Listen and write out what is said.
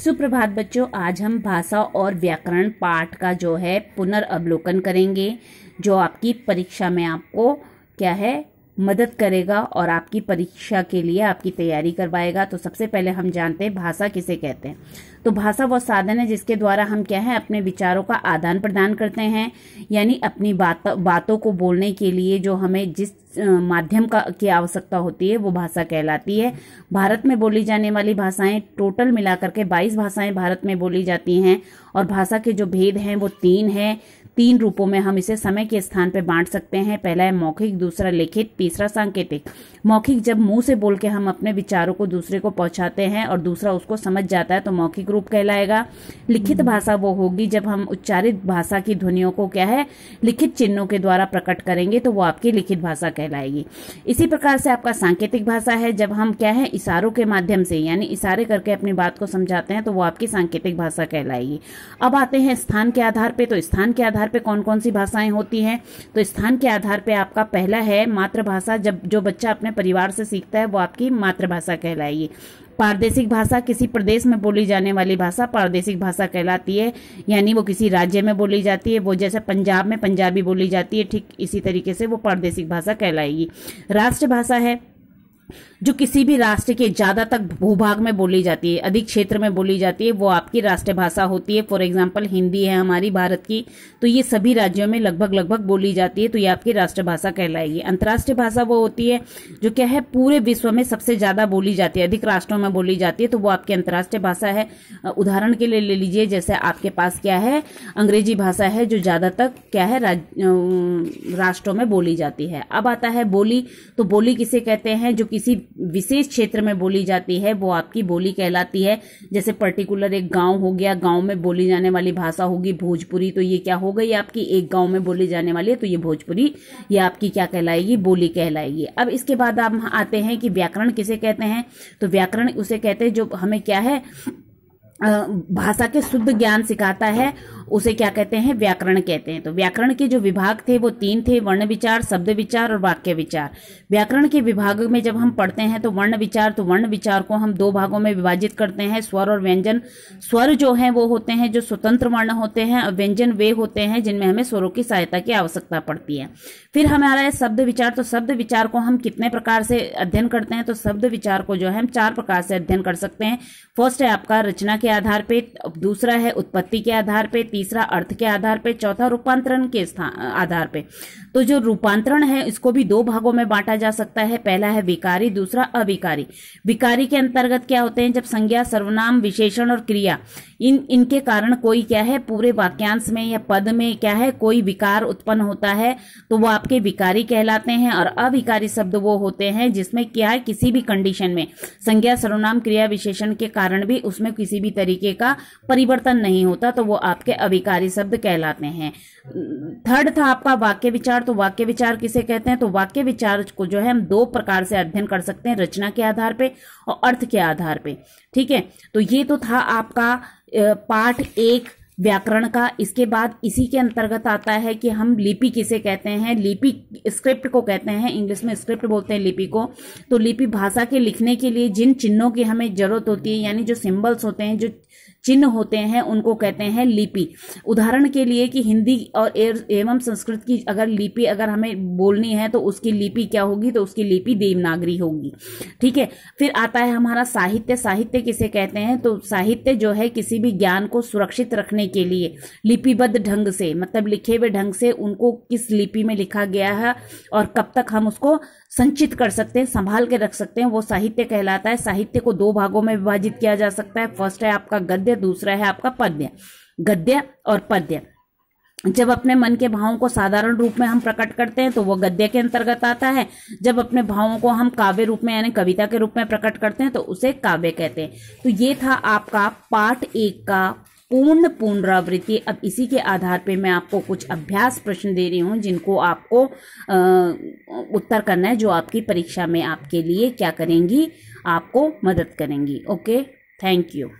सुप्रभात बच्चों, आज हम भाषा और व्याकरण पाठ का जो है पुनर्अवलोकन करेंगे, जो आपकी परीक्षा में आपको क्या है मदद करेगा और आपकी परीक्षा के लिए आपकी तैयारी करवाएगा। तो सबसे पहले हम जानते हैं भाषा किसे कहते हैं। तो भाषा वो साधन है जिसके द्वारा हम क्या है अपने विचारों का आदान प्रदान करते हैं, यानी अपनी बातों को बोलने के लिए जो हमें जिस माध्यम की आवश्यकता होती है वो भाषा कहलाती है। भारत में बोली जाने वाली भाषाएं टोटल मिलाकर के 22 भाषाएं भारत में बोली जाती हैं और भाषा के जो भेद हैं वो 3 हैं। 3 रूपों में हम इसे समय के स्थान पे बांट सकते हैं। पहला है मौखिक, दूसरा लिखित, तीसरा सांकेतिक। मौखिक जब मुंह से बोल के हम अपने विचारों को दूसरे को पहुंचाते हैं और दूसरा उसको समझ जाता है तो मौखिक रूप कहलाएगा। लिखित भाषा वो होगी जब हम उच्चारित भाषा की ध्वनियों को क्या है लिखित चिन्हों के द्वारा प्रकट करेंगे तो वो आपकी लिखित भाषा कहलाएगी। इसी प्रकार से आपका सांकेतिक भाषा है जब हम क्या है इशारों के माध्यम से यानी इशारे करके अपनी बात को समझाते हैं तो वो आपकी सांकेतिक भाषा कहलाएगी। अब आते हैं स्थान के आधार पे। तो स्थान के आधार पे कौन कौन सी भाषाएं होती हैं? तो स्थान के आधार पे आपका पहला है मातृभाषा। जब जो बच्चा अपने परिवार से सीखता है वो आपकी मातृभाषा कहलाएगी। प्रादेशिक भाषा, किसी प्रदेश में बोली जाने वाली भाषा प्रादेशिक भाषा कहलाती है, यानी वो किसी राज्य में बोली जाती है। वो जैसे पंजाब में पंजाबी बोली जाती है, ठीक इसी तरीके से वो प्रादेशिक भाषा कहलाएगी। राष्ट्रभाषा है जो किसी भी राष्ट्र के ज्यादातर भूभाग में बोली जाती है, अधिक क्षेत्र में बोली जाती है, वो आपकी राष्ट्रभाषा होती है। फॉर एग्जाम्पल हिंदी है हमारी भारत की, तो ये सभी राज्यों में लगभग बोली जाती है, तो ये आपकी राष्ट्रभाषा कहलाएगी। अंतर्राष्ट्रीय भाषा वो होती है जो क्या है पूरे विश्व में सबसे ज्यादा बोली जाती है, अधिक राष्ट्रों में बोली जाती है, तो वो आपकी अंतर्राष्ट्रीय भाषा है। उदाहरण के लिए ले लीजिए, जैसे आपके पास क्या है अंग्रेजी भाषा है जो ज्यादातर क्या है राष्ट्रों में बोली जाती है। अब आता है बोली। तो बोली किसे कहते हैं? जो किसी विशेष क्षेत्र में बोली जाती है वो आपकी बोली कहलाती है। जैसे पर्टिकुलर एक गांव हो गया, गांव में बोली जाने वाली भाषा होगी भोजपुरी, तो ये क्या हो गई आपकी एक गांव में बोली जाने वाली है, तो ये भोजपुरी ये आपकी क्या कहलाएगी बोली कहलाएगी। अब इसके बाद आप आते हैं कि व्याकरण किसे कहते हैं? तो व्याकरण उसे कहते हैं जो हमें क्या है भाषा के शुद्ध ज्ञान सिखाता है, उसे क्या कहते हैं व्याकरण कहते हैं। तो व्याकरण के जो विभाग थे वो 3 थे, वर्ण विचार, शब्द विचार और वाक्य विचार। व्याकरण के विभाग में जब हम पढ़ते हैं तो वर्ण विचार, तो वर्ण विचार को हम 2 भागों में विभाजित करते हैं, स्वर और व्यंजन। स्वर जो है वो होते हैं जो स्वतंत्र वर्ण होते हैं और व्यंजन वे होते हैं जिनमें हमें स्वरों की सहायता की आवश्यकता पड़ती है। फिर हमारा है शब्द विचार। तो शब्द विचार को हम कितने प्रकार से अध्ययन करते हैं? तो शब्द विचार को जो है हम 4 प्रकार से अध्ययन कर सकते हैं। फर्स्ट है आपका रचना के आधार पे, दूसरा है उत्पत्ति के आधार पे, तीसरा अर्थ के आधार पे, चौथा रूपांतरण के आधार पे। तो जो रूपांतरण है इसको भी 2 भागों में बांटा जा सकता है। पहला है विकारी, दूसरा अविकारी। विकारी के अंतर्गत क्या होते हैं? जब संज्ञा, सर्वनाम, विशेषण और क्रिया इनके कारण कोई क्या है पूरे वाक्यांश में या पद में क्या है कोई विकार उत्पन्न होता है तो वो आपके विकारी कहलाते हैं। और अविकारी शब्द वो होते हैं जिसमें क्या है किसी भी कंडीशन में संज्ञा, सर्वनाम, क्रिया, विशेषण के कारण भी उसमें किसी भी तरीके का परिवर्तन नहीं होता, तो वो आपके अविकारी शब्द कहलाते हैं। थर्ड था आपका वाक्य विचार। तो वाक्य विचार किसे कहते हैं? तो वाक्य विचार को जो है हम 2 प्रकार से अध्ययन कर सकते हैं, रचना के आधार पे और अर्थ के आधार पे। ठीक है, तो ये तो था आपका पाठ 1 व्याकरण का। इसके बाद इसी के अंतर्गत आता है कि हम लिपि किसे कहते हैं? लिपि स्क्रिप्ट को कहते हैं, इंग्लिश में स्क्रिप्ट बोलते हैं लिपि को। तो लिपि भाषा के लिखने के लिए जिन चिन्हों की हमें जरूरत होती है, यानी जो सिंबल्स होते हैं, जो चिन्ह होते हैं, उनको कहते हैं लिपि। उदाहरण के लिए कि हिंदी और एवं संस्कृत की अगर लिपि अगर हमें बोलनी है तो उसकी लिपि क्या होगी? तो उसकी लिपि देवनागरी होगी। ठीक है, फिर आता है हमारा साहित्य। साहित्य किसे कहते हैं? तो साहित्य जो है किसी भी ज्ञान को सुरक्षित रखने के लिए लिपिबद्ध ढंग से, मतलब लिखे हुए ढंग से उनको किस लिपि में लिखा गया है और कब तक हम उसको संचित कर सकते हैं, संभाल के रख सकते हैं, वो साहित्य कहलाता है। साहित्य को 2 भागों में विभाजित किया जा सकता है। फर्स्ट है आपका गद्य, दूसरा है आपका पद्य। गद्य और पद्य जब अपने मन के भावों को साधारण रूप में हम प्रकट करते हैं तो वो गद्य के अंतर्गत आता है। जब अपने भावों को हम काव्य रूप में यानी कविता के रूप में प्रकट करते हैं तो उसे काव्य कहते हैं। तो ये था आपका पाठ 1 का पूर्ण पुनरावृत्ति। अब इसी के आधार पे मैं आपको कुछ अभ्यास प्रश्न दे रही हूं जिनको आपको उत्तर करना है, जो आपकी परीक्षा में आपके लिए क्या करेंगी, आपको मदद करेंगी। Okay, thank you.